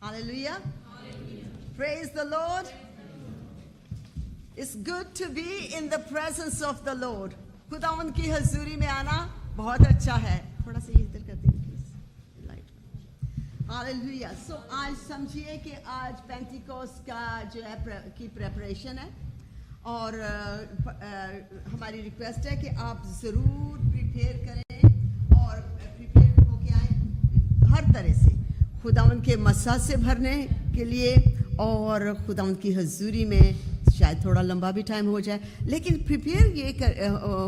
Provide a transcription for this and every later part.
Hallelujah. Praise the Lord. It's good to be in the presence of the Lord. खुदावंद की हजूरी में आना बहुत अच्छा है. थोड़ा सा इधर कर देंगे प्लीज लाइट. हालेलुया. सो आज समझिए कि आज पेंटिकोस्ट का जो है की प्रेपरेशन है और हमारी रिक्वेस्ट है कि आप ज़रूर प्रिपेयर करें और प्रिपेयर होके आए हर तरह से खुदावंद के मसा से भरने के लिए और खुदावंद की हजूरी में शायद थोड़ा लंबा भी टाइम हो जाए, लेकिन प्रिपेयर ये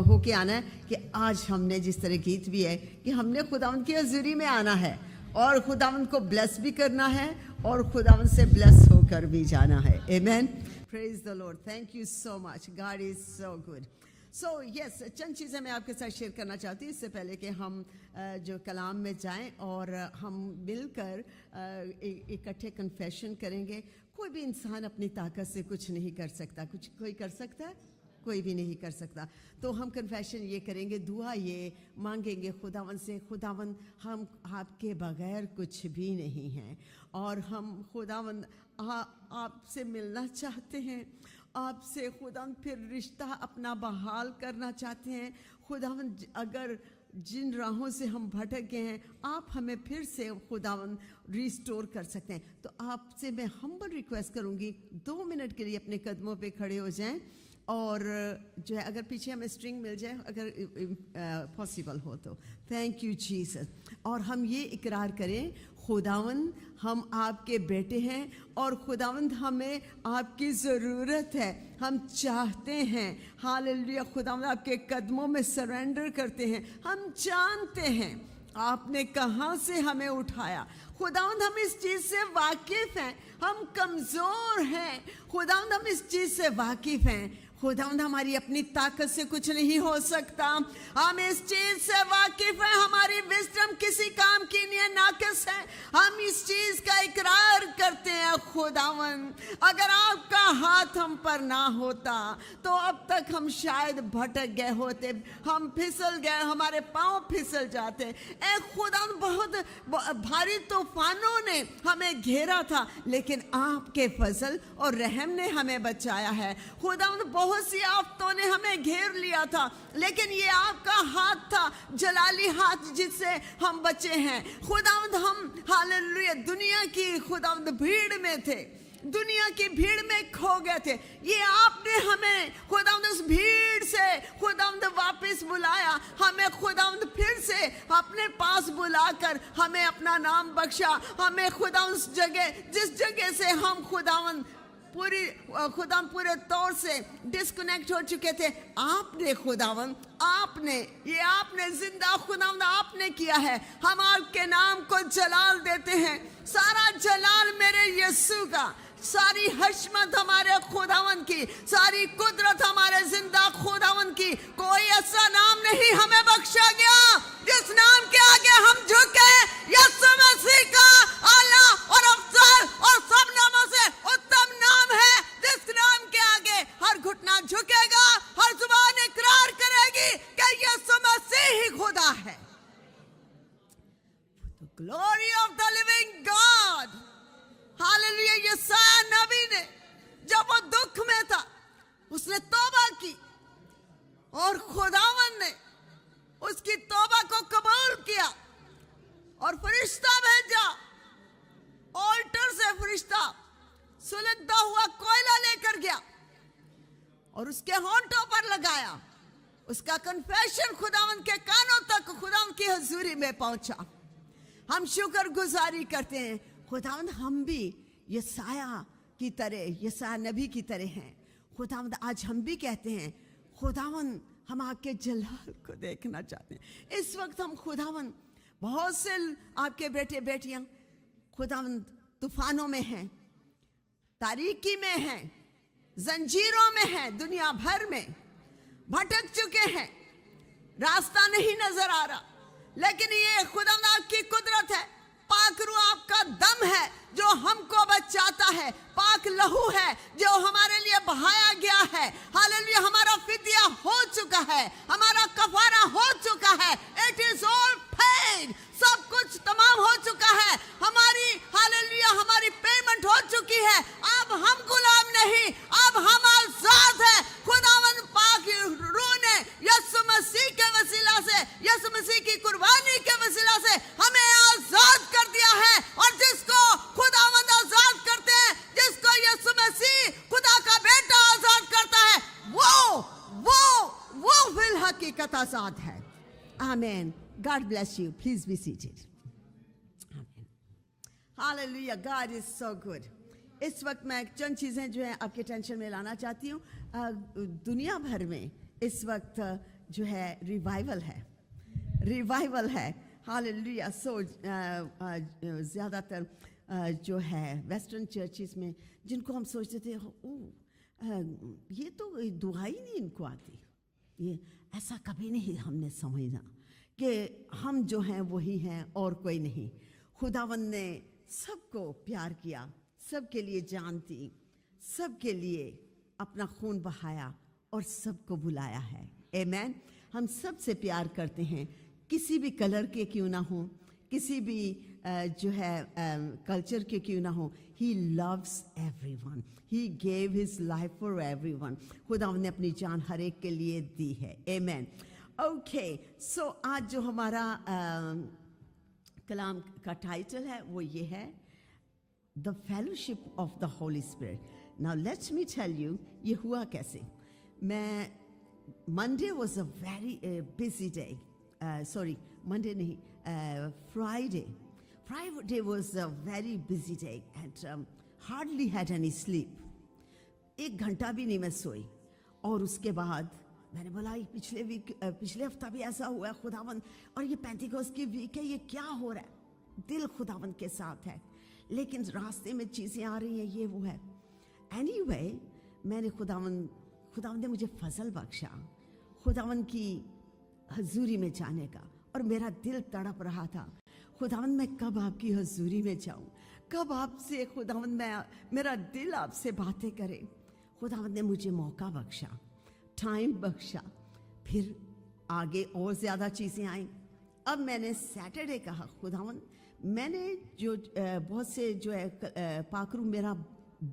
होके आना है कि आज हमने जिस तरह गीत भी है कि हमने खुदावंद की हजूरी में आना है और खुदावंद को ब्लेस भी करना है और खुदावंद से ब्लेस होकर भी जाना है. Amen. Praise the lord. Thank you so much. God is so good. So yes, चंद चीज़ें मैं आपके साथ शेयर करना चाहती हूँ इससे पहले कि हम जो कलाम में जाएं और हम मिलकर इकट्ठे कन्फेशन करेंगे. कोई भी इंसान अपनी ताकत से कुछ नहीं कर सकता. कोई कर सकता है? कोई भी नहीं कर सकता. तो हम कन्फेशन ये करेंगे, दुआ ये मांगेंगे खुदावंद से, खुदावंद हम आपके बगैर कुछ भी नहीं हैं और हम खुदावंद आपसे मिलना चाहते हैं, आपसे खुदावंद फिर रिश्ता अपना बहाल करना चाहते हैं. खुदावंद अगर जिन राहों से हम भटक गए हैं आप हमें फिर से खुदावंद रिस्टोर कर सकते हैं. तो आपसे मैं हम्बल रिक्वेस्ट करूंगी 2 मिनट के लिए अपने कदमों पे खड़े हो जाएं और जो है अगर पीछे हमें स्ट्रिंग मिल जाए अगर पॉसिबल हो तो. Thank you Jesus. और हम ये इकरार करें, खुदावंद हम आपके बेटे हैं और खुदावंद हमें आपकी ज़रूरत है, हम चाहते हैं. हालेलुया. खुदावंद आपके कदमों में सरेंडर करते हैं. हम जानते हैं आपने कहाँ से हमें उठाया. खुदावंद हम इस चीज़ से वाकिफ़ हैं, हम कमज़ोर हैं. खुदावंद हम इस चीज़ से वाकिफ़ हैं. खुदावंद हमारी अपनी ताकत से कुछ नहीं हो सकता. हम इस चीज़ से वाकिफ़ हैं हमारी विजडम किसी काम की नहीं, नाक़िस है. हम इस चीज़ का इकरार करते हैं खुदावंद अगर आपका हाथ हम पर ना होता तो अब तक हम शायद भटक गए होते, हम फिसल गए, हमारे पाँव फिसल जाते. ए खुदावंद बहुत भारी तूफानों ने हमें घेरा था लेकिन आपके फजल और रहम ने हमें बचाया है. खुदावंद बहुत सी आफतों ने हमें घेर लिया था लेकिन ये आपका हाथ था, जलाली हाथ जिससे हम बचे हैं. खुदावंद हम हालेलुया दुनिया की खुदावंद भीड़ में थे, दुनिया की भीड़ में खो गए थे. ये आपने हमें खुदावंद उस भीड़ से खुदावंद वापस बुलाया, हमें खुदावंद फिर से अपने पास बुलाकर हमें अपना नाम बख्शा. हमें खुदावंद उस जगह जिस जगह से हम खुदावंद पूरे तौर से डिस्कनेक्ट हो चुके थे, आपने खुदावंद आपने जिंदा खुदावंद आपने किया है. हम आपके नाम को जलाल देते हैं. सारा जलाल मेरे यीशु का, सारी हशमत हमारे खुदावंद की, सारी कुदरत हमारे जिंदा खुदावंद की. कोई ऐसा नाम नहीं हमें बख्शा गया जिस नाम के आगे हम झुके. यीशु मसीह का आला और अफजल और सब नामों से उत्तम नाम है जिस नाम के आगे हर घुटना झुकेगा, हर जुबान इकरार करेगी कि यीशु मसीह ही खुदा है. Glory of the living God. Hallelujah. यशायाह नबी ने जब वो दुख में था उसने तौबा की और खुदावंद ने उसकी तौबा को कबूल किया और फरिश्ता भेजा. ऑल्टर से फरिश्ता सुलगता हुआ कोयला लेकर गया और उसके होंठों पर लगाया. उसका कन्फेशन खुदावंद के कानों तक खुदावंद की हजूरी में पहुंचा. हम शुक्रगुजारी करते हैं खुदावंद हम भी यशायाह की तरह, यशायाह नबी की तरह हैं. खुदावंद आज हम भी कहते हैं खुदावंद हम आपके जलाल को देखना चाहते हैं. इस वक्त हम खुदावंद बहुत से आपके बेटे बेटियां खुदावंद तूफानों में हैं, तारीकी में हैं, जंजीरों में हैं, दुनिया भर में भटक चुके हैं, रास्ता नहीं नजर आ रहा. लेकिन ये खुदावंद आपकी कुदरत है, पाक रूह आपका दम है जो हमको बचाता है, पाक लहू है जो हमारे लिए बहाया गया है. हालेलुया. हमारा फिदिया हो चुका है, हमारा कफारा हो चुका है. It is all paid. सब कुछ तमाम हो चुका है. हमारी हालेलुया हमारी औरत आजाद है. Amen. God bless you. Please be seated. Amen. Hallelujah. God is so good. इस वक्त मैं चंद चीज़ें जो है आपके टेंशन में लाना चाहती हूँ. दुनिया भर में इस वक्त जो है रिवाइवल है. हालेलुया. सो ज़्यादातर जो है वेस्टर्न चर्चिस में जिनको हम सोचते थे ये तो दुआ ही नहीं इनको आती, ये ऐसा कभी नहीं हमने समझा कि हम जो हैं वही हैं और कोई नहीं. खुदावंद ने सबको प्यार किया, सबके लिए जान दी, सबके लिए अपना खून बहाया और सबको बुलाया है. आमेन. हम सबसे प्यार करते हैं, किसी भी कलर के क्यों ना हो, किसी भी जो है कल्चर के क्यों ना हो. He loves everyone. He gave his life for everyone. खुदावंद ने अपनी जान हर एक के लिए दी है. आमेन. ओके, सो आज जो हमारा कलाम का टाइटल है वो ये है, the fellowship of the holy spirit. Now let's me tell you ये हुआ कैसे. मैं Monday was a very busy day. Sorry, Monday नहीं, Friday was a very busy day and hardly had any sleep. 1 घंटा भी नहीं मैं सोई. और उसके बाद मैंने बोला पिछले हफ्ता भी ऐसा हुआ खुदावंद, और ये पेंटिकोस्ट की वीक है, ये क्या हो रहा है. दिल खुदावंद के साथ है, लेकिन रास्ते में चीज़ें आ रही हैं, ये वो है. Anyway, मैंने खुदावंद ने मुझे फजल बख्शा खुदावंद की हजूरी में जाने का, और मेरा दिल तड़प रहा था, खुदावंद मैं कब आपकी हजूरी में जाऊं, कब आपसे खुदावंद मेरा दिल आपसे बातें करे. खुदावंद ने मुझे मौका बख्शा, टाइम बख्शा. फिर आगे और ज़्यादा चीज़ें आई. अब मैंने सैटरडे कहा खुदावंद मैंने जो बहुत से जो है पाकरू मेरा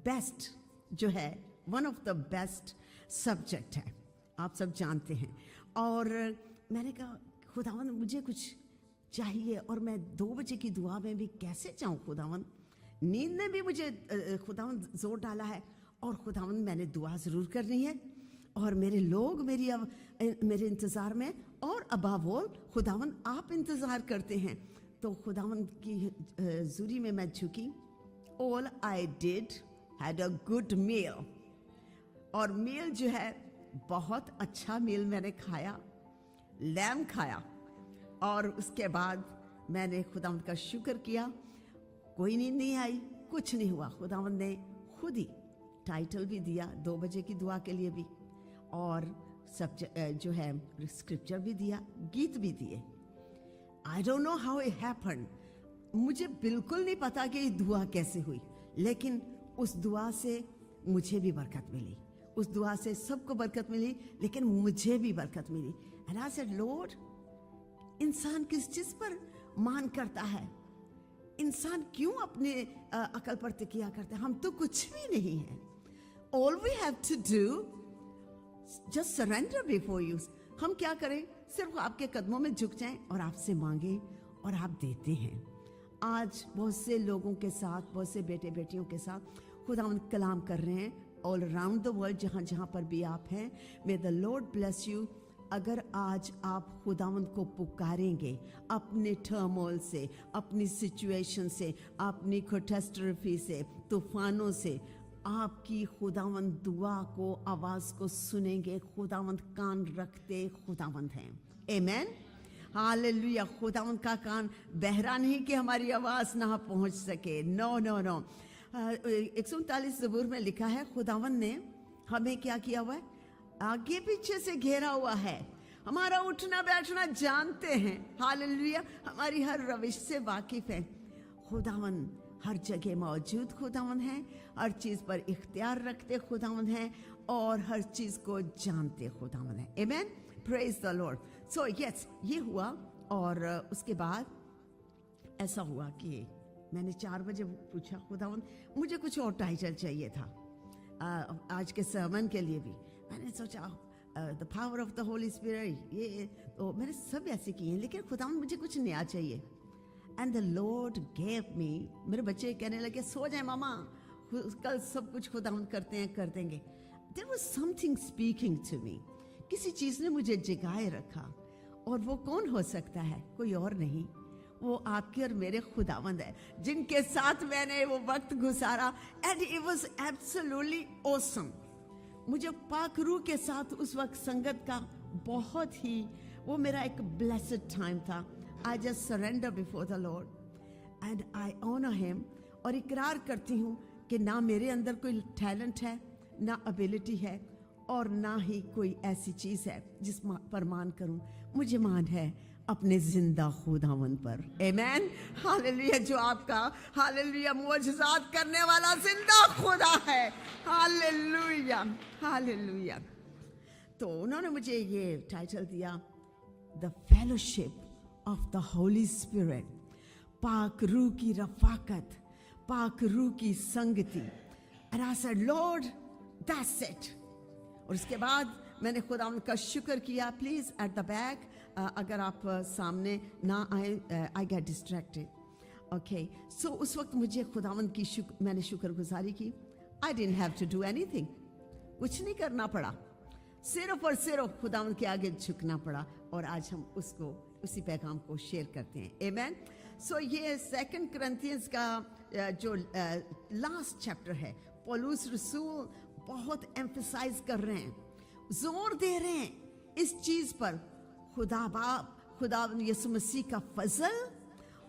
बेस्ट जो है, one of the best subject है, आप सब जानते हैं. और मैंने कहा खुदावंद मुझे कुछ चाहिए, और मैं 2 बजे की दुआ में भी कैसे जाऊं खुदावंद. नींद ने भी मुझे खुदावंद जोर डाला है, और खुदावंद मैंने दुआ ज़रूर करनी है, और मेरे लोग मेरे इंतज़ार में, और अबव ऑल खुदावंद आप इंतज़ार करते हैं. तो खुदावंद की हजूरी में मैं झुकी. All I did had a good meal, और मील जो है बहुत अच्छा मील मैंने खाया, लैम खाया. और उसके बाद मैंने खुदावंद का शुक्र किया. कोई नींद नहीं आई, कुछ नहीं हुआ. खुदावंद ने खुद ही टाइटल भी दिया 2 बजे की दुआ के लिए भी, और सब्जेक्ट जो है स्क्रिप्चर भी दिया, गीत भी दिए. I don't know how it happened. मुझे बिल्कुल नहीं पता कि ये दुआ कैसे हुई, लेकिन उस दुआ से मुझे भी बरकत मिली, उस दुआ से सबको बरकत मिली, लेकिन मुझे भी बरकत मिली. एंड आई सेड लॉर्ड, इंसान किस चीज़ पर मान करता है, इंसान क्यों अपने अकल पर तकिया करता है. हम तो कुछ भी नहीं है. All we have to do just surrender before you. हम क्या करें, सिर्फ आपके कदमों में झुक जाएं और आपसे मांगे, और आप देते हैं. आज बहुत से लोगों के साथ, बहुत से बेटे बेटियों के साथ खुदावंद कलाम कर रहे हैं ऑल अराउंड द वर्ल्ड, जहाँ जहाँ पर भी आप हैं. मे द लॉर्ड ब्लेस यू. अगर आज आप खुदावंद को पुकारेंगे अपने टर्मोल से, अपनी सिचुएशन से, अपनी कैटास्ट्रॉफी से, तूफानों से, आपकी खुदावंद दुआ को, आवाज़ को सुनेंगे. खुदावंद कान रखते खुदावंद हैं. आमेन. हालेलुया. खुदावंद का कान बहरा नहीं कि हमारी आवाज़ ना पहुंच सके. No no no. 139 ज़बूर में लिखा है खुदावंद ने हमें क्या किया हुआ है, आगे पीछे से घेरा हुआ है. हमारा उठना बैठना जानते हैं. हालेलुया. हमारी हर रविश से वाकिफ है. खुदावंद हर जगह मौजूद खुदावंद हैं, हर चीज़ पर इख्तियार रखते खुदावंद हैं, और हर चीज़ को जानते खुदावंद हैं. Amen. Praise the lord. So yes, ये हुआ. और उसके बाद ऐसा हुआ कि मैंने 4 बजे पूछा खुदावंद मुझे कुछ और टाइटल चाहिए था आज के सर्मन के लिए भी. मैंने सोचा the power of the holy spirit, ये तो मैंने सब ऐसे किए हैं, लेकिन खुदावंद मुझे कुछ नया चाहिए. And the Lord gave me. मेरे बच्चे कहने लगे सो जाए मामा, कल सब कुछ खुदावंद करते हैं, कर देंगे. There was something speaking to me किसी चीज ने मुझे जगाए रखा, और वो कौन हो सकता है? कोई और नहीं, वो आपके और मेरे खुदावंद है, जिनके साथ मैंने वो वक्त गुजारा. And it was absolutely awesome. मुझे पाक रूह के साथ उस वक्त संगत का बहुत ही, वो मेरा एक ब्लेस्ड टाइम था. I just surrender before the Lord and I honour him. और इकरार करती हूँ कि ना मेरे अंदर कोई टैलेंट है, ना एबिलिटी है, और ना ही कोई ऐसी चीज़ है जिस पर मान करूँ. मुझे मान है अपने जिंदा खुदावन पर. आमेन, हालेलुया. जो आपका हालेलुया मुआजिज़ात करने वाला जिंदा खुदा है. Hallelujah, hallelujah. तो उन्होंने मुझे ये टाइटल दिया, the fellowship of the holy spirit. पाक रूह की रफाकत, पाक रूह की संगति. And I said Lord that's it. और उसके बाद मैंने खुदा का शुक्र किया. प्लीज़ एट द बैक अगर आप सामने ना आए, I get distracted. Okay, so उस वक्त मुझे खुदावंद की मैंने शुक्रगुजारी की. I didn't have to do anything, कुछ नहीं करना पड़ा, सिर्फ और सिर्फ खुदावंद के आगे झुकना पड़ा. और आज हम उसको, उसी पैगाम को शेयर करते हैं. आमेन. सो ये 2 Corinthians का जो लास्ट चैप्टर है, पौलुस रसूल बहुत एम्फसाइज कर रहे हैं, जोर दे रहे हैं इस चीज पर. खुदा बाप, खुदा यीशु मसीह का फजल,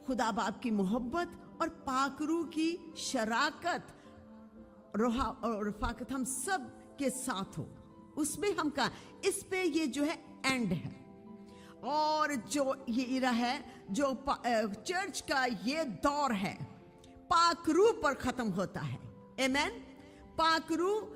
खुदा बाप की मोहब्बत और पाक रूह की शराकत, रोहा और रफाकत हम सब के साथ हो. उसमें हम का, इस पे ये जो है एंड है. और जो ये इरा है, जो चर्च का ये दौर है, पाक रूह पर खत्म होता है. आमेन. पाक रूह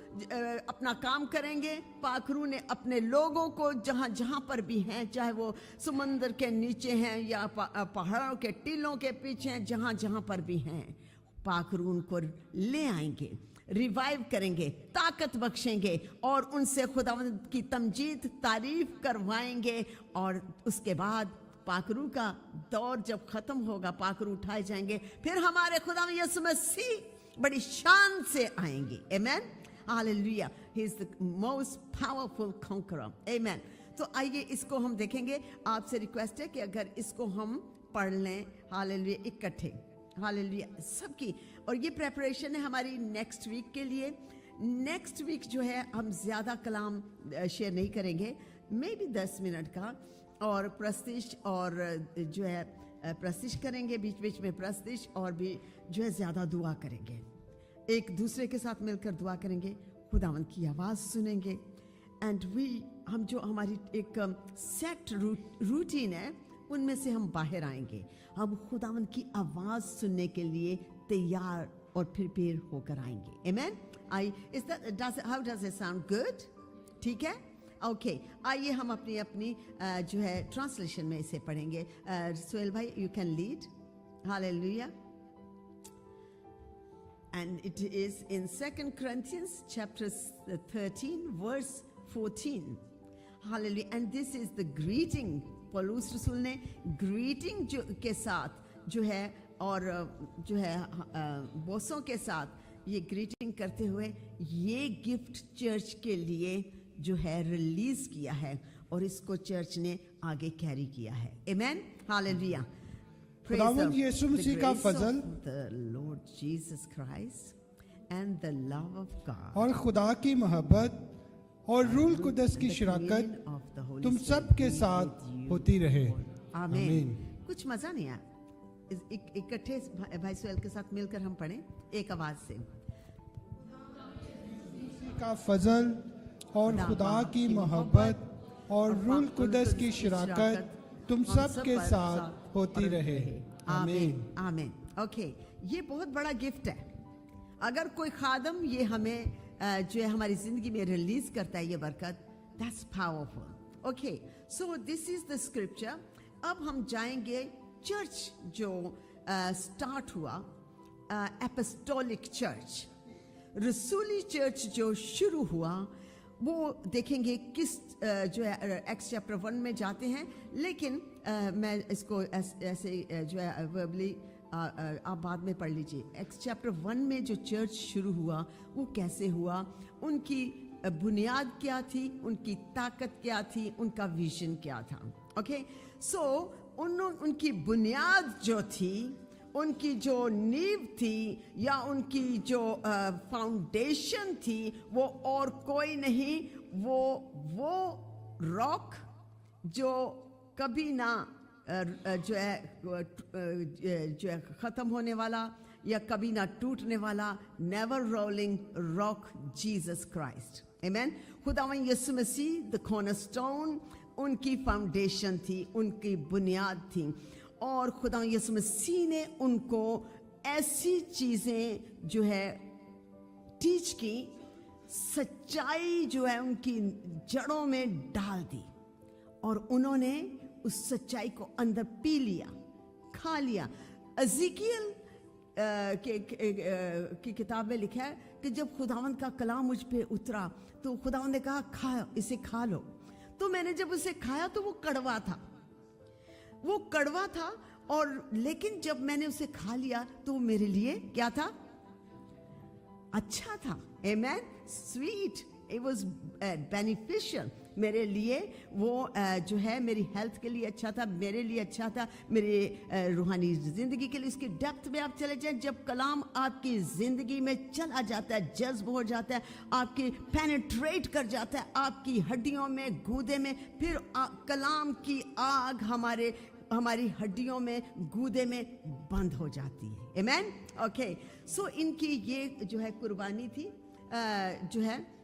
अपना काम करेंगे. पाक रूह ने अपने लोगों को जहाँ जहाँ पर भी हैं, चाहे वो समंदर के नीचे हैं या पहाड़ों के टीलों के पीछे हैं, जहाँ जहाँ पर भी हैं, पाक रूह उनको ले आएंगे, रिवाइव करेंगे, ताकत बख्शेंगे और उनसे खुदावंद की तमजीद तारीफ करवाएंगे. और उसके बाद पाक रूह का दौर जब खत्म होगा, पाक रूह उठाए जाएंगे, फिर हमारे खुदावंद यीशु मसीह बड़ी शान से आएंगे. Amen, hallelujah. He is the most powerful conqueror. Amen. तो आइए इसको हम देखेंगे. आपसे रिक्वेस्ट है कि अगर इसको हम पढ़ लें, हालेलुया, इकट्ठे, हालेलुया, सबकी. और ये प्रेपरेशन है हमारी नेक्स्ट वीक के लिए. नेक्स्ट वीक जो है हम ज़्यादा कलाम शेयर नहीं करेंगे, मे बी 10 मिनट का, और प्रस्तिश और जो है प्रस्तिश करेंगे, बीच बीच में प्रस्तिश, और भी जो है ज़्यादा दुआ करेंगे, एक दूसरे के साथ मिलकर दुआ करेंगे, खुदावंद की आवाज़ सुनेंगे. एंड हम जो हमारी एक सेट रूटीन है, उनमें से हम बाहर आएंगे. हम खुदावंद की आवाज़ सुनने के लिए तैयार और प्रिपेयर होकर आएंगे. Amen. How does it sound? Good, ठीक है. ओके, आइए हम अपनी अपनी जो है ट्रांसलेशन में इसे पढ़ेंगे. सुहेल भाई, you can lead. Hallelujah. And it is in 2 Corinthians chapter 13 verse 14. Hallelujah. And this is the greeting. पौलुस रसूल ने greeting जो के साथ जो है, और जो है बॉसों के साथ ये greeting करते हुए ये गिफ्ट चर्च के लिए जो है रिलीज किया है, और इसको चर्च ने आगे कैरी किया है. आमेन, हालेलुया. खुदावंद यीशु मसीह का फजल, the Lord Jesus Christ and the love of God और खुदा की मोहब्बत और रूह कुदस की शराकत तुम सब के साथ होती रहे. आमीन. कुछ मजा नहीं आया. इकट्ठे भाई सुहेल के साथ मिलकर हम पढ़ें एक आवाज से. का फजल और खुदा की मोहब्बत और रूह कुदस की शराकत तुम सब के साथ होती रहे. आमीन, आमीन. ओके, ये बहुत बड़ा गिफ्ट है. अगर कोई खादम ये हमें जो है हमारी जिंदगी में रिलीज करता है ये बरकत, that's powerful. Okay, so this is the scripture. अब हम जाएंगे चर्च जो स्टार्ट हुआ, एपोस्टोलिक चर्च, रसूली चर्च जो शुरू हुआ, वो देखेंगे किस जो है एक्स चैप्टर 1 में जाते हैं. लेकिन मैं इसको ऐसे जो है वर्बली आप बाद में पढ़ लीजिए. एक्स चैप्टर 1 में जो चर्च शुरू हुआ वो कैसे हुआ, उनकी बुनियाद क्या थी, उनकी ताकत क्या थी, उनका विजन क्या था. ओके, सो उनकी बुनियाद जो थी, उनकी जो नींव थी या उनकी जो फाउंडेशन थी, वो और कोई नहीं, वो रॉक जो कभी ना जो है ख़त्म होने वाला या कभी ना टूटने वाला, never rolling rock, Jesus Christ. Amen. खुदावंद यीशु मसीह द कॉर्नरस्टोन उनकी फाउंडेशन थी, उनकी बुनियाद थी. और खुदावंद यीशु मसीह ने उनको ऐसी चीज़ें जो है टीच की, सच्चाई जो है उनकी जड़ों में डाल दी और उन्होंने उस सच्चाई को अंदर पी लिया, खा लिया. एजेकियल की किताब में लिखा है कि जब खुदावंद का कलाम मुझ पे उतरा तो खुदावंद ने कहा खा, इसे खा लो. तो मैंने जब उसे खाया तो वो कड़वा था, और लेकिन जब मैंने उसे खा लिया तो वो मेरे लिए क्या था? अच्छा था. Amen. Sweet, it was beneficial. मेरे लिए वो जो है मेरी हेल्थ के लिए अच्छा था, मेरे लिए अच्छा था, मेरे रूहानी ज़िंदगी के लिए. इसकी डेप्थ में आप चले जाएं, जब कलाम आपकी ज़िंदगी में चला जाता है, जज्ब हो जाता है, आपकी पेनिट्रेट कर जाता है, आपकी हड्डियों में, गूदे में, फिर कलाम की आग हमारी हड्डियों में, गूदे में बंद हो जाती है. आमेन. ओके, सो इनकी ये जो है कुर्बानी थी, जो है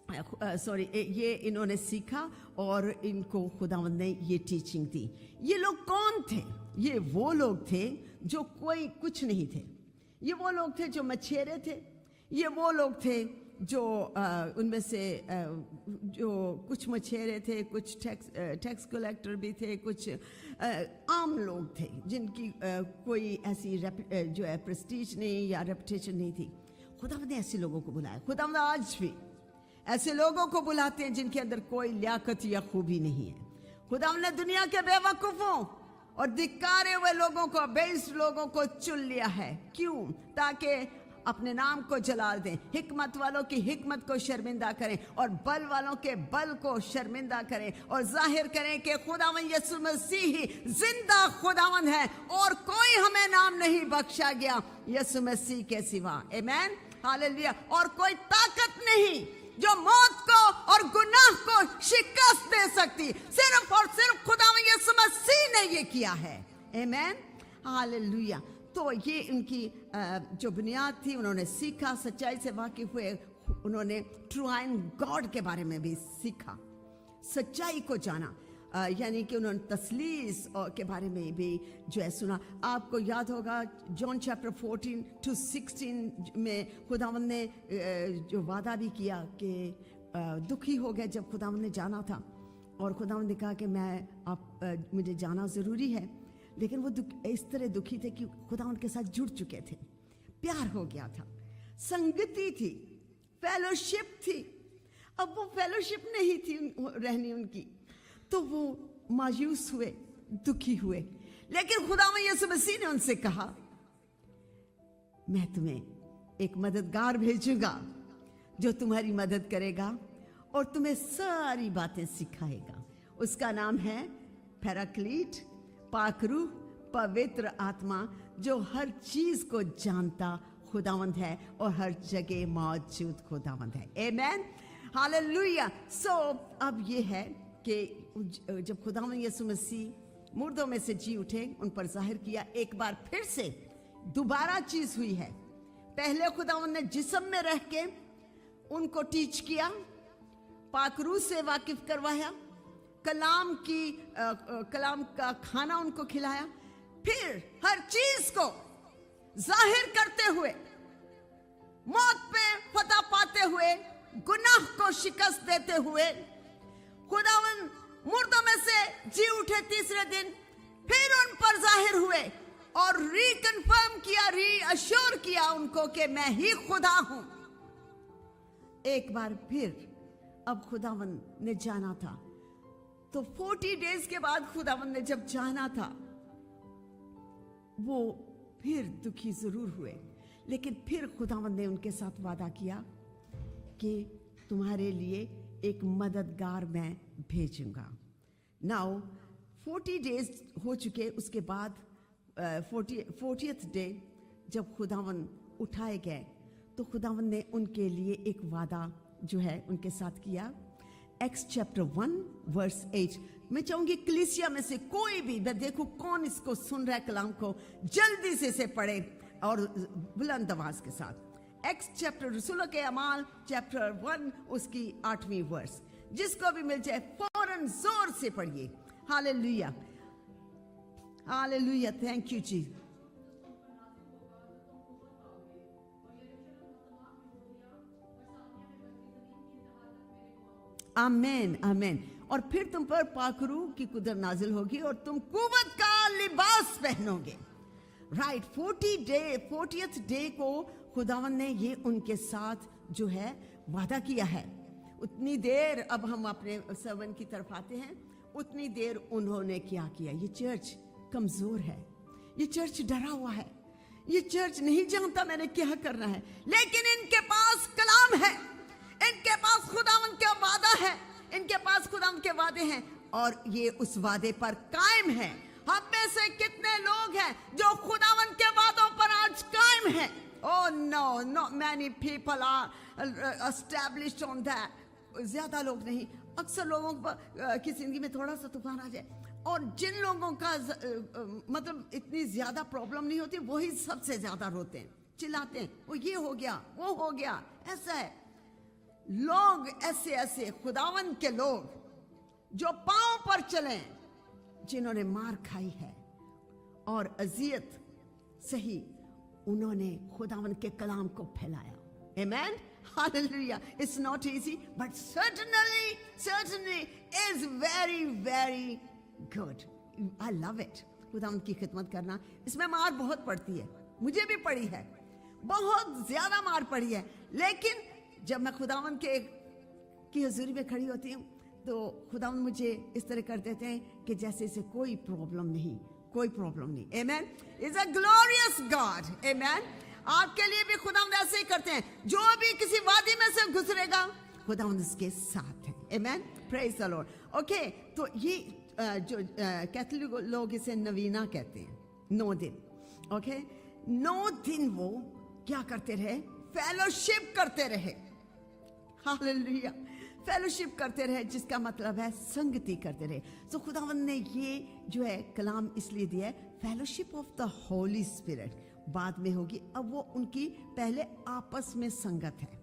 ये इन्होंने सीखा और इनको खुदावंद ने ये टीचिंग दी. ये लोग कौन थे? ये वो लोग थे जो कोई कुछ नहीं थे. ये वो लोग थे जो मछेरे थे. ये वो लोग थे जो उनमें से जो कुछ मछेरे थे, कुछ टैक्स कलेक्टर भी थे, कुछ आम लोग थे जिनकी कोई ऐसी जो है प्रेस्टीज नहीं या रेपुटेशन नहीं थी. खुदावंद ने ऐसे लोगों को बुलाया. खुदावंद आज भी ऐसे लोगों को बुलाते हैं जिनके अंदर कोई लियाकत या खूबी नहीं है. खुदावंद ने दुनिया के बेवकूफ़ों और धिक्कारे हुए लोगों को, बेइज्जत लोगों को चुन लिया है. क्यों? ताकि अपने नाम को जलाल दें, हिकमत वालों की हिकमत को शर्मिंदा करें और बल वालों के बल को शर्मिंदा करें और जाहिर करें कि खुदावंद यीशु मसीह ही जिंदा खुदावंद है और कोई हमें नाम नहीं बख्शा गया यीशु मसीह के सिवा. आमीन. हालेलुया. और कोई ताकत नहीं जो मौत को और गुनाह को शिकस्त दे सकती, सिर्फ और सिर्फ खुदावंद यीशु मसीह ने ये किया है. आमीन. हालेलुया. तो ये उनकी जो बुनियाद थी, उन्होंने सीखा, सच्चाई से वाकिफ हुए, उन्होंने ट्रू एंड गॉड के बारे में भी सीखा, सच्चाई को जाना, यानी कि उन्होंने तसलीस के बारे में भी जो है सुना. आपको याद होगा जॉन चैप्टर 14-16 में खुदावंद ने जो वादा भी किया कि दुखी हो गए जब खुदावंद ने जाना था, और खुदावंद ने कहा कि मुझे जाना ज़रूरी है. लेकिन वो इस तरह दुखी थे कि खुदावंद के साथ जुड़ चुके थे, प्यार हो गया था, संगति थी, फेलोशिप थी. अब वो फेलोशिप नहीं थी रहनी उनकी, तो वो मायूस हुए, दुखी हुए. लेकिन खुदावंद यीशु मसीह ने उनसे कहा, मैं तुम्हें एक मददगार भेजूंगा जो तुम्हारी मदद करेगा और तुम्हें सारी बातें सिखाएगा. उसका नाम है पैराक्लीट, पाकरू, पवित्र आत्मा, जो हर चीज को जानता खुदावंद है और हर जगह मौजूद खुदावंद है. आमीन. हालेलुया. सो अब ये है कि जब खुदावंद यीशु मसीह मुर्दों में से जी उठे, उन पर जाहिर किया. एक बार फिर से दोबारा चीज हुई है. पहले खुदावंद ने जिस्म में रह के उनको टीच किया, पाकरू से वाकिफ करवाया, कलाम का खाना उनको खिलाया, फिर हर चीज को जाहिर करते हुए, मौत पे फतह पाते हुए, गुनाह को शिकस्त देते हुए, खुदावंद मुर्दों में से जी उठे तीसरे दिन, फिर उन पर जाहिर हुए और रीकन्फर्म किया, रीअश्योर किया उनको कि मैं ही खुदा हूं. एक बार फिर अब खुदावंद ने जाना था, तो 40 डेज के बाद खुदावंद ने जब जाना था, वो फिर दुखी जरूर हुए, लेकिन फिर खुदावंद ने उनके साथ वादा किया कि तुम्हारे लिए एक मददगार मैं भेजूंगा। नाउ 40 डेज हो चुके, उसके बाद 40th डे जब खुदावन उठाए गए तो खुदावन ने उनके लिए एक वादा जो है उनके साथ किया। एक्स चैप्टर 1 वर्स 8। मैं चाहूंगी कलीसिया में से कोई भी, मैं देखूं कौन इसको सुन रहा है कलाम को, जल्दी से इसे पढ़े और बुलंद आवाज के साथ। एक्स चैप्टर रसूलों के अमाल चैप्टर 1 उसकी 8वीं वर्स, जिसको भी मिल जाए फौरन जोर से पढ़िए। हालेलुया, हालेलुया, थैंक यू जी। आमेन, आमेन। और फिर तुम पर पाखरू की कुदरत नाजिल होगी और तुम कुव्वत का लिबास पहनोगे। राइट, 40th डे को खुदावन ने ये उनके साथ जो है वादा किया है। उतनी देर, अब हम अपने सर्वन की तरफ आते हैं, उतनी देर उन्होंने क्या किया। ये चर्च कमजोर है, ये चर्च डरा हुआ है, ये चर्च नहीं जानता मैंने क्या करना है, लेकिन इनके पास कलाम है, इनके पास खुदावन का वादा है, इनके पास खुदावन के वादे हैं और ये उस वादे पर कायम है। हम में से कितने लोग हैं जो खुदावन के वादों पर आज कायम हैं? Oh no, not many people are established on that. ज्यादा लोग नहीं। अक्सर लोगों की जिंदगी में थोड़ा सा तूफान आ जाए और जिन लोगों का मतलब इतनी ज्यादा प्रॉब्लम नहीं होती, वही सबसे ज्यादा रोते हैं, चिल्लाते हैं, वो ये हो गया, वो हो गया, ऐसा है। लोग ऐसे खुदावन के लोग जो पांव पर चले, जिन्होंने मार खाई है और अजियत सही, उन्होंने खुदावन के कलाम को फैलाया। Amen? Hallelujah. It's not easy, but certainly is very, very good. I love it. खुदावन की खिदमत करना, इसमें मार बहुत पड़ती है, मुझे भी पड़ी है, बहुत ज्यादा मार पड़ी है, लेकिन जब मैं खुदावन की हुजूरी में खड़ी होती हूँ तो खुदावन मुझे इस तरह कर देते हैं कि जैसे इसे कोई प्रॉब्लम नहीं, कोई प्रॉब्लम नहीं। Amen? Is a glorious God. Amen? आपके लिए भी खुदावंद ऐसे ही करते हैं, जो भी किसी वादी में से गुजरेगा खुदावंद उसके साथ है। Amen? Praise the Lord. Okay, तो ये जो कैथोलिक लोग इसे नवीना कहते हैं, 9 दिन। Okay? 9 दिन वो क्या करते रहे? फेलोशिप करते रहे। हालेलुया, फेलोशिप करते रहे, जिसका मतलब है संगति करते रहे। तो खुदावंद ने ये जो है कलाम इसलिए दिया है, fellowship of the holy spirit बाद में होगी। अब वो उनकी पहले आपस में संगत है,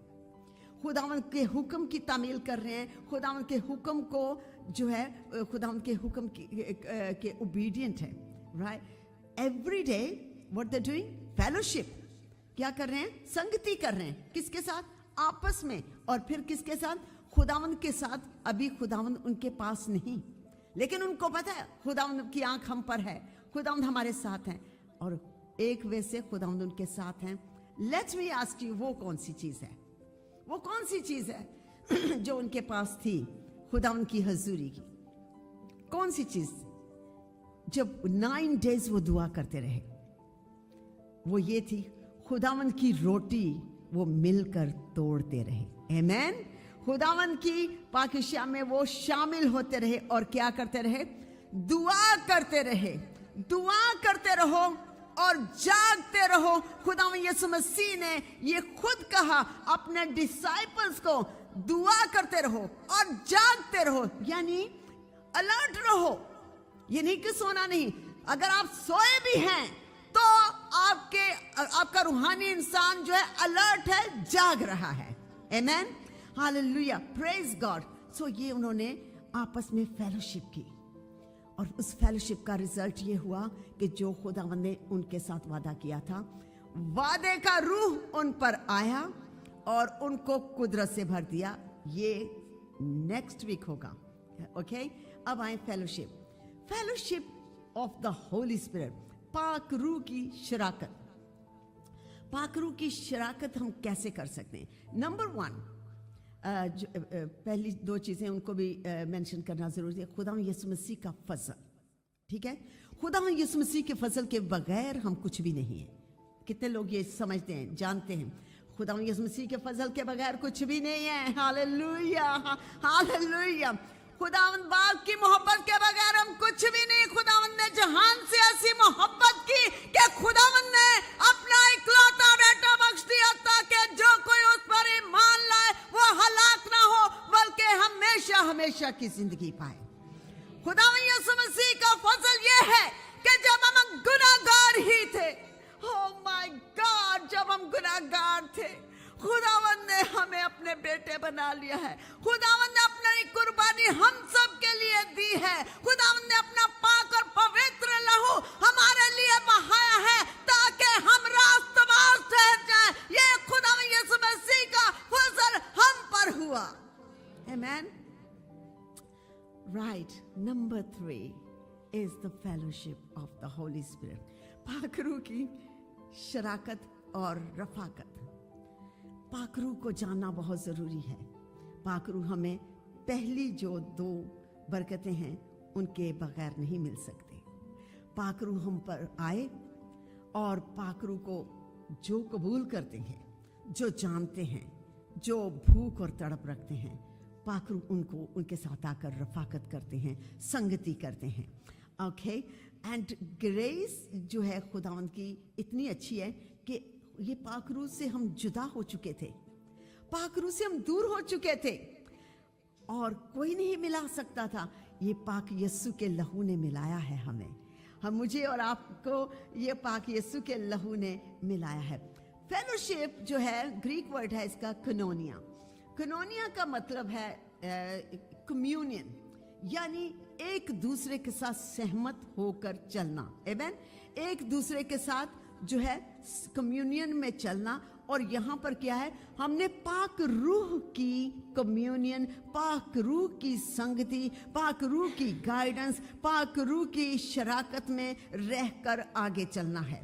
खुदावंद के हुक्म की तामील कर रहे हैं, खुदावंद के हुक्म को जो है, खुदावंद के हुक्म के ओबीडिएंट है। Right, every day what they doing? Fellowship. क्या कर रहे हैं? संगति कर रहे हैं। किसके साथ? आपस में। और फिर किसके साथ? खुदावंद के साथ। अभी खुदावंद उनके पास नहीं, लेकिन उनको पता है खुदावंद की आंख हम पर है, खुदावंद हमारे साथ हैं, और एक वे से खुदावंद उनके साथ हैं। लेट्स मी आस्क यू, वो कौन सी चीज है? वो कौन सी चीज है जो उनके पास थी खुदावंद की हजूरी की? कौन सी चीज? जब 9 डेज वो दुआ करते रहे, वो ये थी, खुदावंद की रोटी वो मिलकर तोड़ते रहे। आमेन। खुदावंद की पाकीशाह में वो शामिल होते रहे और क्या करते रहे? दुआ करते रहे। दुआ करते रहो और जागते रहो। खुदावंद यीशु मसीह ने ये खुद कहा अपने डिसाइपल्स को, दुआ करते रहो और जागते रहो, यानी अलर्ट रहो। ये नहीं कि सोना नहीं, अगर आप सोए भी हैं तो आपका रूहानी इंसान जो है अलर्ट है, जाग रहा है। आमेन, हालेलुया, प्रेज गॉड। सो ये उन्होंने आपस में फेलोशिप की और उस फेलोशिप का रिजल्ट ये हुआ कि जो खुदावंद ने उनके साथ वादा किया था, वादे का रूह उन पर आया और उनको कुदरत से भर दिया। ये नेक्स्ट वीक होगा। ओके, अब आए fellowship of the holy spirit, पाक रूह की शराकत। पाक रूह की शराकत हम कैसे कर सकते हैं? नंबर 1, पहली 2 चीजें उनको भी मेंशन करना जरूरी है। खुदावंद यीशु मसीह का फजल, ठीक है? खुदावंद यीशु मसीह के फजल के बगैर हम कुछ भी नहीं है। कितने लोग ये समझते हैं, जानते हैं? खुदा यीशु मसीह के फजल के बगैर कुछ भी नहीं है। Hallelujah, hallelujah. खुदावंद बाप की मोहब्बत के बगैर हम कुछ भी नहीं। खुदावंद ने जहान से ऐसी मोहब्बत की कि खुदावंद ने अपना इकलौता बेटा बख्श दिया ताकि जो कोई उस पर ईमान लाए वो हलाक ना हो बल्कि हमेशा हमेशा की जिंदगी पाए। खुदावंद यीशु मसीह का फजल ये है कि जब हम गुनाहगार ही थे, ओह माय गॉड, जब हम गुनाहगार थे खुदावंद ने हमें अपने बेटे बना लिया है। खुदावंद ने अपनी कुर्बानी हम सब के लिए दी है। खुदावंद ने अपना पाक और पवित्र लहू हमारे लिए बहाया है ताकि हम रास्तबाज ठहर जाएं। ये खुदावंद यीशु मसीह का फजल हम पर हुआ। आमीन। Right, number 3 is the fellowship of the Holy Spirit। पाक रूह की शराकत और रफाकत। पाक रूह को जानना बहुत ज़रूरी है। पाक रूह हमें पहली जो 2 बरकतें हैं उनके बगैर नहीं मिल सकते। पाक रूह हम पर आए और पाक रूह को जो कबूल करते हैं, जो जानते हैं, जो भूख और तड़प रखते हैं, पाक रूह उनको उनके साथ आकर रफाकत करते हैं, संगति करते हैं। ओके, एंड ग्रेस जो है खुदावंद की इतनी अच्छी है कि ये पाक रूह से हम जुदा हो चुके थे, पाक रूह से हम दूर हो चुके थे और कोई नहीं मिला सकता था। ये पाक यीशु के लहू ने मिलाया है हमें। हम मुझे और आपको ये पाक यीशु के लहू ने मिलाया है। फेलोशिप जो है ग्रीक वर्ड है इसका कोनोनिया। कोनोनिया का मतलब है कम्युनियन, यानी एक दूसरे के साथ सहमत होकर चलना। आमीन। एक दूसरे के साथ जो है कम्युनियन में चलना। और यहाँ पर क्या है, हमने पाक रूह की कम्युनियन, पाक रूह की संगति, पाक रूह की गाइडेंस, पाक रूह की शराकत में रहकर आगे चलना है।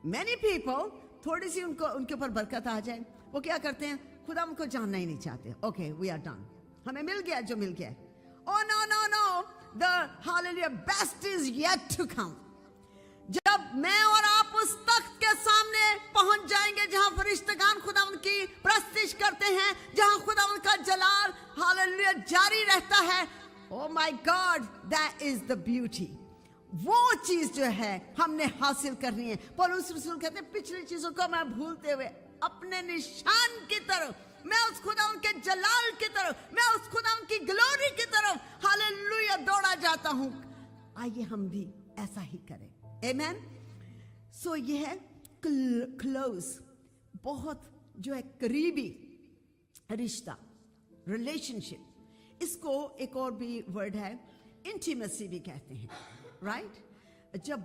मैनी पीपल थोड़ी सी उनके ऊपर बरकत आ जाए, वो क्या करते हैं, खुदा उनको जानना ही नहीं चाहते। ओके, वी आर डन, हमें मिल गया जो मिल गया। Oh no no no, the hallelujah best is yet to come। जब मैं और आप उस तख्त के सामने पहुंच जाएंगे जहां फरिश्तगान खुदावंद की प्रस्तिश करते हैं, जहां खुदावंद का जलाल हालेलुया जारी रहता है। Oh my God, that is the beauty। वो चीज जो है हमने हासिल करनी है। पौलुस रसूल कहते हैं पिछली चीजों को मैं भूलते हुए अपने निशान की तरफ, मैं उस खुदावंद के जलाल की तरफ, मैं उस खुदावंद की ग्लोरी की तरफ हालेलुया दौड़ा जाता हूं। आइए हम भी ऐसा ही करें। आमीन। सो ये है क्लोज, बहुत जो है करीबी रिश्ता, रिलेशनशिप। इसको एक और भी वर्ड है इंटीमेसी भी कहते हैं। राइट, जब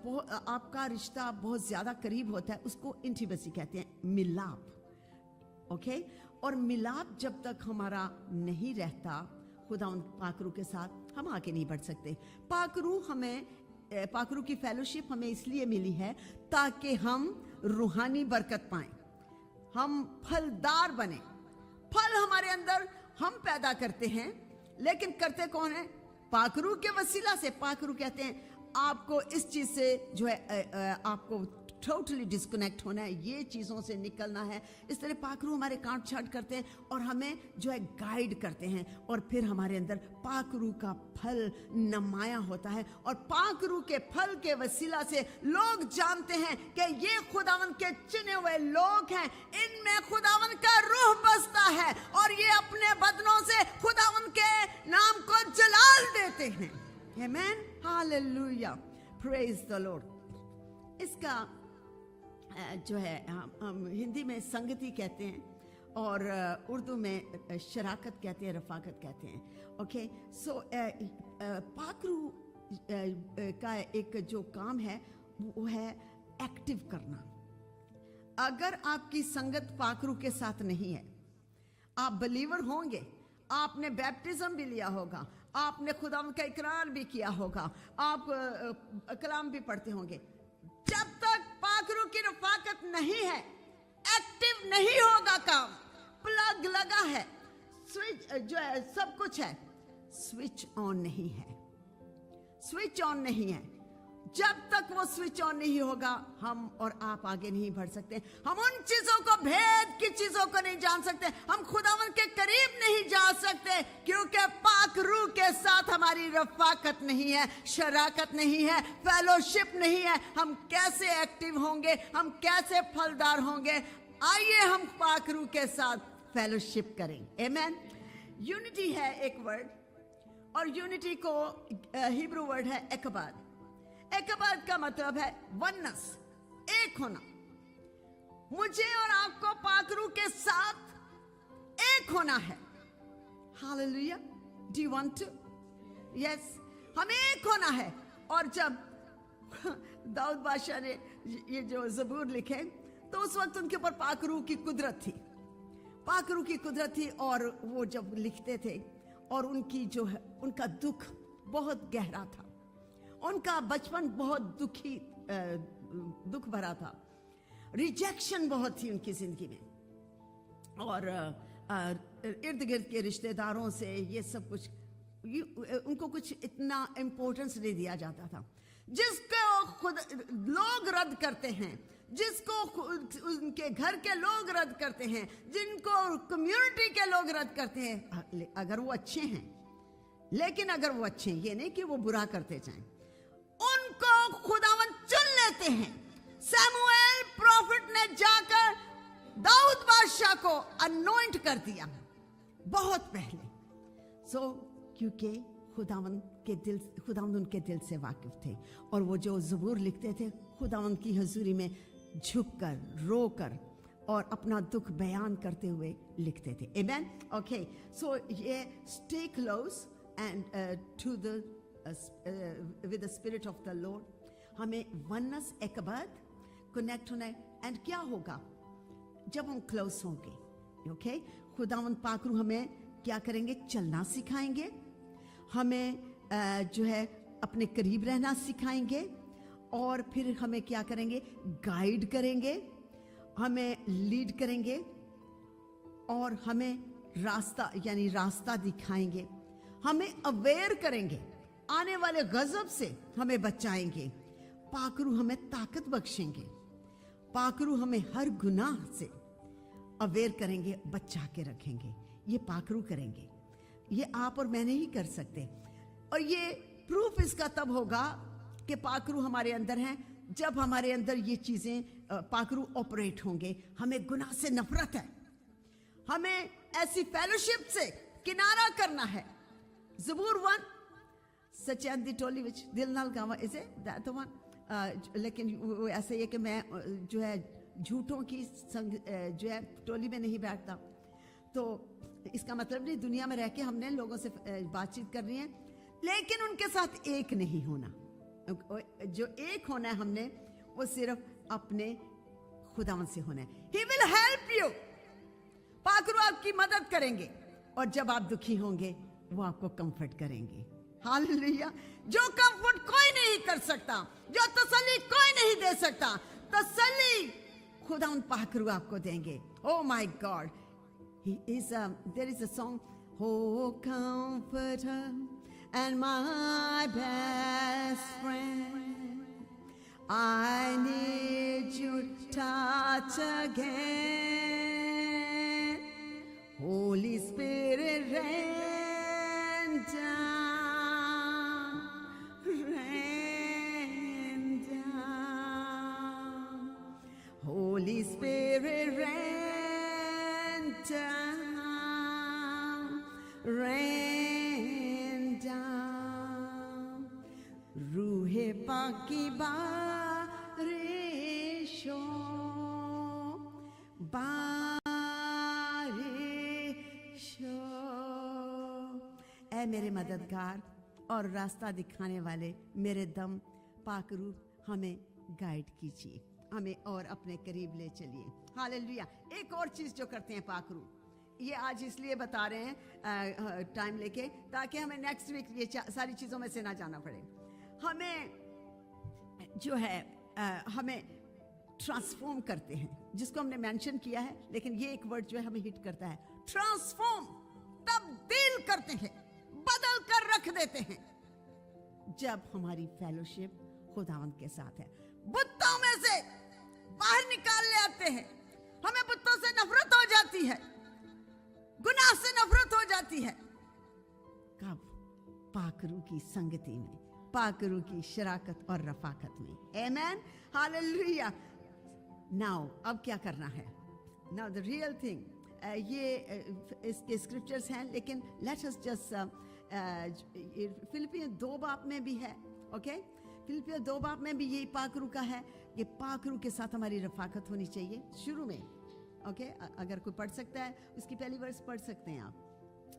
आपका रिश्ता बहुत ज्यादा करीब होता है उसको इंटीमेसी कहते हैं, मिलाप। ओके, और मिलाप जब तक हमारा नहीं रहता खुदावंद पाक रूह के साथ, हम आगे नहीं बढ़ सकते। पाक रूह की फेलोशिप हमें इसलिए मिली है ताकि हम रूहानी बरकत पाएं, हम फलदार बने। फल हमारे अंदर हम पैदा करते हैं, लेकिन करते कौन है, पाक रूह के वसीला से। पाक रूह कहते हैं आपको इस चीज से जो है आपको टोटली डिस्कनेक्ट होना है, ये चीज़ों से निकलना है। इस तरह पाक रूह हमारे काट छाट करते हैं और हमें जो है गाइड करते हैं, और फिर हमारे अंदर पाक रूह का फल नमाया होता है। और पाक रूह के फल के वसीला से लोग जानते हैं कि ये खुदावन के चुने हुए लोग हैं, इनमें खुदावन का रूह बसता है, और ये अपने बदनों से खुदावन के नाम को जलाल देते हैं। आमीन, हालेलुया, प्रेज द लॉर्ड। इसका जो है हम हिंदी में संगति कहते हैं और उर्दू में शराकत कहते हैं, रफाकत कहते हैं। ओके, सो पाक रूह का एक जो काम है वो है एक्टिव करना। अगर आपकी संगत पाक रूह के साथ नहीं है, आप बलीवर होंगे, आपने बैप्टिज्म भी लिया होगा, आपने खुदा का इकरार भी किया होगा, आप कलाम भी पढ़ते होंगे, जब तक पाक रूह की रफाकत नहीं है, एक्टिव नहीं होगा काम। प्लग लगा है, स्विच जो है सब कुछ है, स्विच ऑन नहीं है, स्विच ऑन नहीं है। जब तक वो स्विच ऑन नहीं होगा हम और आप आगे नहीं बढ़ सकते। हम उन चीजों को, भेद की चीजों को नहीं जान सकते, हम खुदावन के करीब नहीं जा सकते, क्योंकि पाक रूह के साथ हमारी रफाकत नहीं है, शराकत नहीं है, फेलोशिप नहीं है। हम कैसे एक्टिव होंगे, हम कैसे फलदार होंगे? आइए हम पाक रूह के साथ फेलोशिप करें। आमेन। यूनिटी है एक वर्ड, और यूनिटी को हिब्रू वर्ड है एकबाद। एकबाद का मतलब है वननेस, एक होना। मुझे और आपको पाक रूह के साथ एक होना है। Hallelujah. Do you want to? Yes, हमें एक होना है। और जब दाऊद बादशाह ने ये जो ज़बूर लिखे, तो उस वक्त उनके ऊपर पाक रूह की कुदरत थी, पाक रूह की कुदरत थी। और वो जब लिखते थे, और उनकी जो है, उनका दुख बहुत गहरा था, उनका बचपन बहुत दुख भरा था, रिजेक्शन बहुत थी उनकी जिंदगी में, और इर्द गिर्द के रिश्तेदारों से ये सब कुछ, उनको कुछ इतना इम्पोर्टेंस नहीं दिया जाता था। जिसको खुद लोग रद्द करते हैं, जिसको उनके घर के लोग रद्द करते हैं, जिनको कम्युनिटी के लोग रद्द करते हैं, अगर वो अच्छे हैं, लेकिन अगर वो अच्छे हैं, ये नहीं कि वो बुरा करते जाएं, उनको खुदावन चुन लेते हैं। सैमुएल प्रॉफिट ने जाकर दाऊद बादशाह को अनॉइंट कर दिया बहुत पहले। क्योंकि खुदावन उनके दिल से वाकिफ थे, और वो जो ज़बूर लिखते थे, खुदावन की हजूरी में झुककर, रोकर और अपना दुख बयान करते हुए लिखते थे। आमेन। ओके, सो ये stay close and to the with the spirit of the Lord, हमें वननेस, एकबाद, कनेक्ट होना है। एंड क्या होगा जब हम क्लोज होंगे? ओके, खुदावन पाक रूह हमें क्या करेंगे? चलना सिखाएंगे, हमें जो है अपने करीब रहना सिखाएंगे, और फिर हमें क्या करेंगे? गाइड करेंगे, हमें लीड करेंगे, और हमें रास्ता यानी रास्ता दिखाएंगे, हमें अवेयर करेंगे, आने वाले गजब से हमें बचाएंगे। पाकरू हमें ताकत बख्शेंगे, पाकरू हमें हर गुनाह से अवेयर करेंगे, बचा के रखेंगे। ये पाकरू करेंगे, ये आप और मैं नहीं कर सकते। और ये प्रूफ इसका तब होगा कि पाकरू हमारे अंदर हैं, जब हमारे अंदर ये चीजें पाकरू ऑपरेट होंगे। हमें गुनाह से नफरत है, हमें ऐसी फेलोशिप से किनारा करना है। ज़बूर 1, सचैन दी टोली विच दिल नाल गावा, इसे दैट वन। लेकिन वो ऐसे है कि मैं जो है झूठों की संग जो है टोली में नहीं बैठता। तो इसका मतलब नहीं दुनिया में रह के हमने लोगों से बातचीत करनी है, लेकिन उनके साथ एक नहीं होना। जो एक होना है हमने, वो सिर्फ अपने खुदावन से होना है। ही विल हेल्प यू, पाकरू आपकी मदद करेंगे, और जब आप दुखी होंगे वो आपको कंफर्ट करेंगे। हालेलुया। जो कंफर्ट कोई नहीं कर सकता, जो तसल्ली कोई नहीं दे सकता, तसल्ली खुदावन पाकरू आपको देंगे। Oh my God, there is a song, oh comforter and my best friend, I need your touch again, Holy Spirit rain down, rain down, Holy Spirit rain down, rain down, रूहे पाक की बारिशों, ऐ मेरे मददगार और रास्ता दिखाने वाले मेरे दम पाकरू, हमें गाइड कीजिए, हमें और अपने करीब ले चलिए। हालेलुया। एक और चीज जो करते हैं पाकरू, ये आज इसलिए बता रहे हैं टाइम लेके, ताकि हमें नेक्स्ट वीक ये सारी चीजों में से ना जाना पड़े। हमें जो है हमें ट्रांसफॉर्म करते हैं, जिसको हमने मेंशन किया है, लेकिन ये एक वर्ड जो है हमें हिट करता है। ट्रांसफॉर्म, तब्दील करते हैं, बदल कर रख देते हैं। जब हमारी फेलोशिप खुदावंद के साथ है। बुतों में से बाहर निकाल ले आते हैं। हमें बुतों से नफरत हो जाती है, गुनाह से नफरत हो जाती है। कब? पाकरू की संगति में, पाकरू की शराकत और रफाकत में। आमेन, हालेलुया। नाउ अब क्या करना है? नाउ द रियल थिंग, ये इसके स्क्रिप्चर्स हैं, लेकिन लेट्स अस जस्ट फिलिपियन 2 बाब में भी है। ओके, फिलिपियन 2 बाब में भी यही पाकरू का है। ये पाकरू के साथ हमारी रफाकत होनी चाहिए शुरू में। ओके, अगर कोई पढ़ सकता है उसकी पहली वर्स पढ़ सकते हैं आप।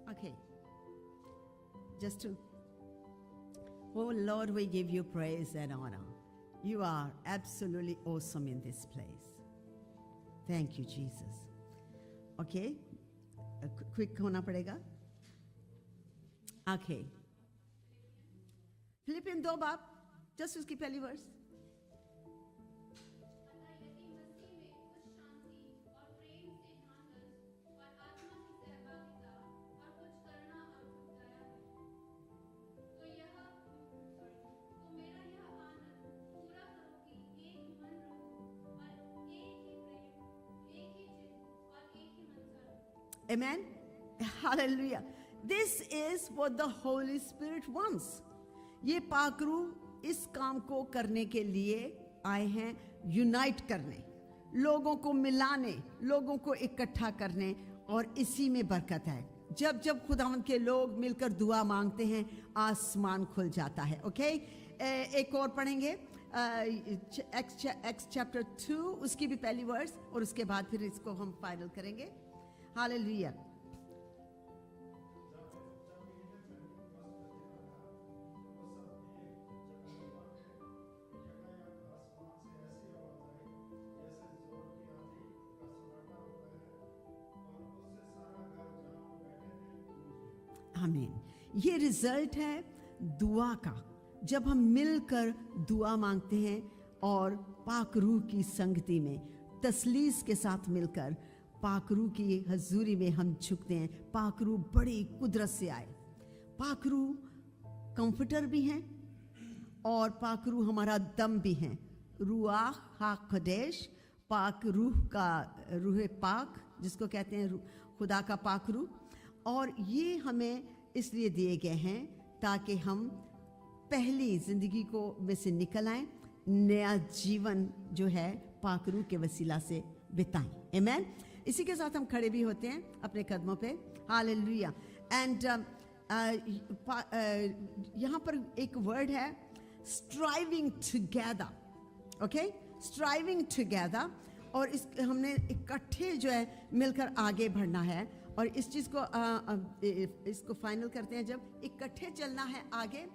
Okay, just to, oh Lord, we give you praise and honor. You are absolutely awesome in this place. Thank you, Jesus. Okay, quick होना पड़ेगा। Okay, फिलिपियन 2 बाब, just उसकी पहली verse. Amen. Hallelujah. This is what the Holy Spirit wants. ये पाकरू इस काम को करने के लिए आए हैं, यूनाइट करने, लोगों को मिलाने, लोगों को इकट्ठा करने, और इसी में बरकत है। जब जब खुदावंद के लोग मिलकर दुआ मांगते हैं, आसमान खुल जाता है। ओके, एक और पढ़ेंगे, एक्स चैप्टर 2, उसकी भी पहली वर्स, और उसके बाद फिर इसको हम फाइनल करेंगे। हालेलुया। आमीन। ये रिजल्ट है दुआ का, जब हम मिलकर दुआ मांगते हैं और पाक रूह की संगति में तसलीस के साथ मिलकर पाक रूह की हजूरी में हम झुकते हैं। पाक रूह बड़ी कुदरत से आए। पाक रूह कंफर्टर भी हैं और पाक रूह हमारा दम भी हैं। रुआह हाकदेश, पाक रूह का रूह पाक जिसको कहते हैं खुदा का पाक रूह, और ये हमें इसलिए दिए गए हैं ताकि हम पहली ज़िंदगी को में से निकल आएं, नया जीवन जो है पाक रूह के वसीला से बिताएं। आमीन। इसी के साथ हम खड़े भी होते हैं अपने कदमों पे। हालेलुया। एंड यहाँ पर एक वर्ड है striving together. Okay, striving together, और इस हमने इकट्ठे जो है मिलकर आगे बढ़ना है। और इस चीज़ को इसको फाइनल करते हैं जब इकट्ठे चलना है आगे।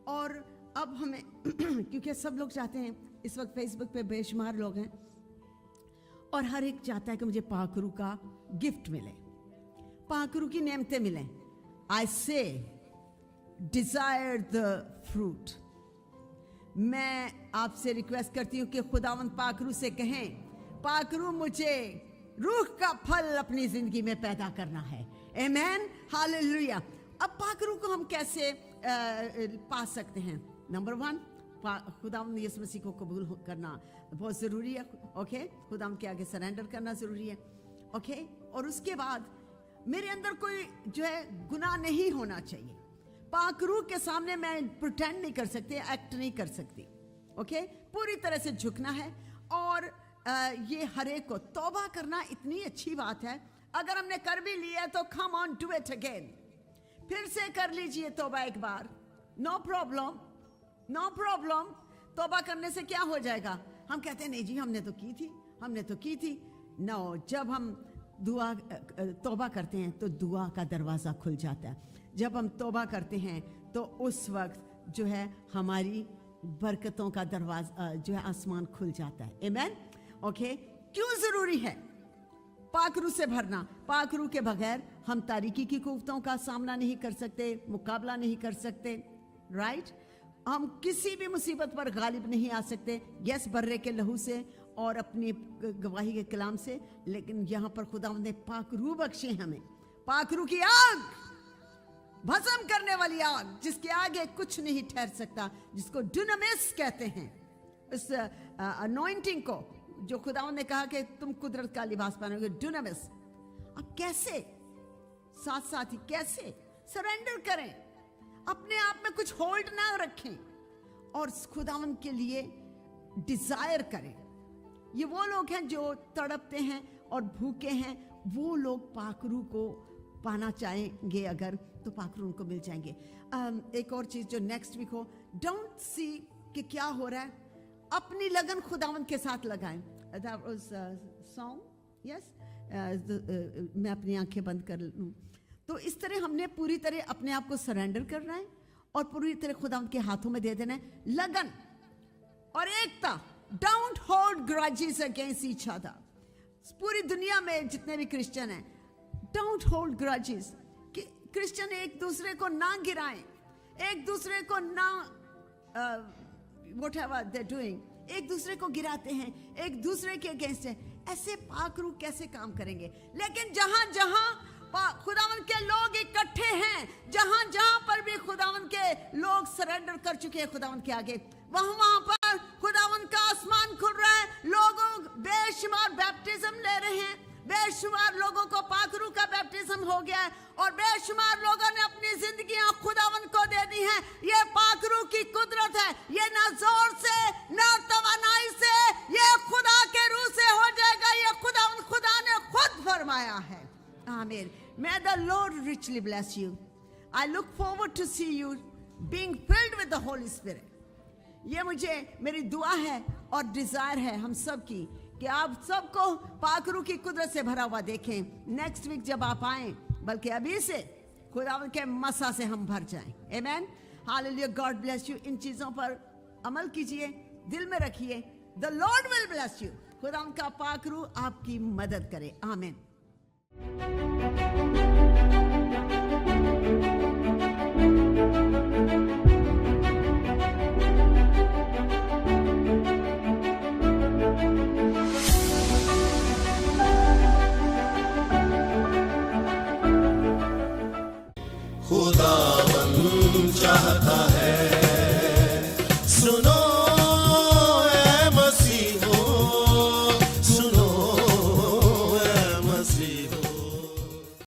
और अब हमें क्योंकि सब लोग चाहते हैं, इस वक्त फेसबुक पे बेशुमार लोग हैं और हर एक चाहता है कि मुझे पाकरू का गिफ्ट मिले, पाकरू की नेमतें मिलें। आई से डिजायर द फ्रूट। मैं आपसे रिक्वेस्ट करती हूँ कि खुदावंद पाकरू से कहें, पाकरू मुझे रूह का फल अपनी जिंदगी में पैदा करना है। आमीन, हालेलुया। अब पाकरू को हम कैसे पा सकते हैं? नंबर 1, खुदावंद यीशु मसीह को कबूल करना बहुत ज़रूरी है। ओके, खुदावंद के आगे सरेंडर करना ज़रूरी है। ओके, और उसके बाद मेरे अंदर कोई जो है गुनाह नहीं होना चाहिए। पाकरू के सामने मैं प्रिटेंड नहीं कर सकती, एक्ट नहीं कर सकती। ओके, पूरी तरह से झुकना है। और ये हर एक को तौबा करना इतनी अच्छी बात है। अगर हमने कर भी लिया तो come on do it again, फिर से कर लीजिए तौबा एक बार। No problem, no problem. तौबा करने से क्या हो जाएगा? हम कहते हैं नहीं जी हमने तो की थी, हमने तो की थी। नो, जब हम दुआ तौबा करते हैं तो दुआ का दरवाज़ा खुल जाता है। जब हम तौबा करते हैं तो उस वक्त जो है हमारी बरकतों का दरवाज़ा जो है आसमान खुल जाता है। आमीन। ओके, क्यों ज़रूरी है पाकरू से भरना? पाकरू के बगैर हम तारीकी की कुव्वतों का सामना नहीं कर सकते, मुकाबला नहीं कर सकते। राइट, हम किसी भी मुसीबत पर गालिब नहीं आ सकते। यस, बर्रे के लहू से और अपनी गवाही के कलाम से, लेकिन यहाँ पर खुदा ने पाकरू बख्शे हमें, पाकरू की आग भस्म करने वाली आग जिसके आगे कुछ नहीं ठहर सकता, जिसको डुनामिस कहते हैं, इस अनॉइंटिंग को जो खुदावंद ने कहा कि तुम कुदरत का लिबास पहनोगे, डुनामिस। अब कैसे साथ साथ ही कैसे सरेंडर करें, अपने आप में कुछ होल्ड ना रखें और खुदावंद के लिए डिजायर करें। ये वो लोग हैं जो तड़पते हैं और भूखे हैं, वो लोग पाखरू को पाना चाहेंगे, अगर तो पाखरू उनको मिल जाएंगे। एक और चीज जो नेक्स्ट वीक हो, डोंट सी कि क्या हो रहा है, अपनी लगन खुदावंद के साथ लगाएं। That was a song, yes? मैं अपनी आंखें बंद कर लूं। तो इस तरह हमने पूरी तरह अपने आप को सरेंडर करना है और पूरी तरह खुदावंद के हाथों में दे देना है। लगन और एकता, don't hold grudges against each other. पूरी दुनिया में जितने भी क्रिश्चियन हैं, डोंट होल्ड ग्रजेस, कि क्रिश्चियन एक दूसरे को ना गिराएं, एक दूसरे को ना whatever they're doing, एक दूसरे को गिराते हैं, एक दूसरे के अगेंस्ट है। ऐसे पाखरू कैसे काम करेंगे? लेकिन जहां जहां खुदावंद के लोग इकट्ठे हैं, जहां जहां पर भी खुदावंद के लोग सरेंडर कर चुके हैं खुदावंद के आगे, वहां पर खुदावंद का आसमान खुल रहा है, लोगों बेशुमार बैप्टिज्म ले रहे हैं, बेशुमार लोगों को पाखरू का बैप्टिज्म हो गया है और बेशुमार लोगों ने अपनी जिंदगियां खुदावंद को दे दी हैं। ये पाखरू की कुदरत है, ये ना जोर से ना तवानाई से, ये खुदा के रूह से हो जाएगा। ये खुदा ने खुद फरमाया है। आमीन। May the Lord richly bless you. I look forward to see you being filled with the Holy Spirit. ये मेरी दुआ है और डिजायर है हम सब की कि आप सबको पाखरू की कुदरत से भरा हुआ देखें नेक्स्ट वीक जब आप आए, बल्कि अभी से खुदावंद के मसा से हम भर जाएं। Amen. Hallelujah. God bless you. इन चीजों पर अमल कीजिए, दिल में रखिए। The lord will bless you. खुदावंद का पाखरू आपकी मदद करे। आमीन। खुदावन चाहता है